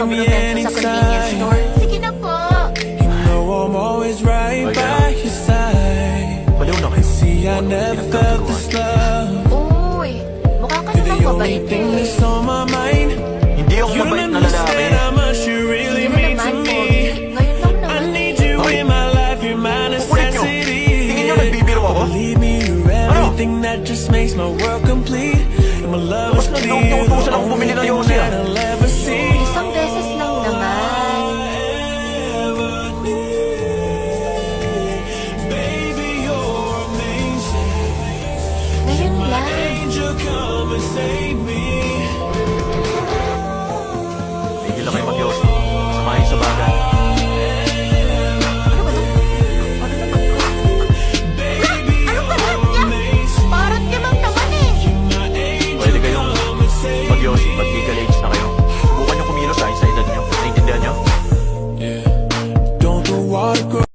me anytime. Sige na po. You know I'm always right by your side. Baliw na kayo. See, I never felt this love. Uy, mukha ka You're the namang only mabait thing eh. that's on my mind. Hindi ako You don't mabait na lalaki. understand how much you really Hindi mo mean to naman, me. Pogi. Ngayon lang I naman. need you in my life, you're my Kukulit nyo. necessity. Tingin nyo nagbibiro ako? Believe me, you're everything that just makes my world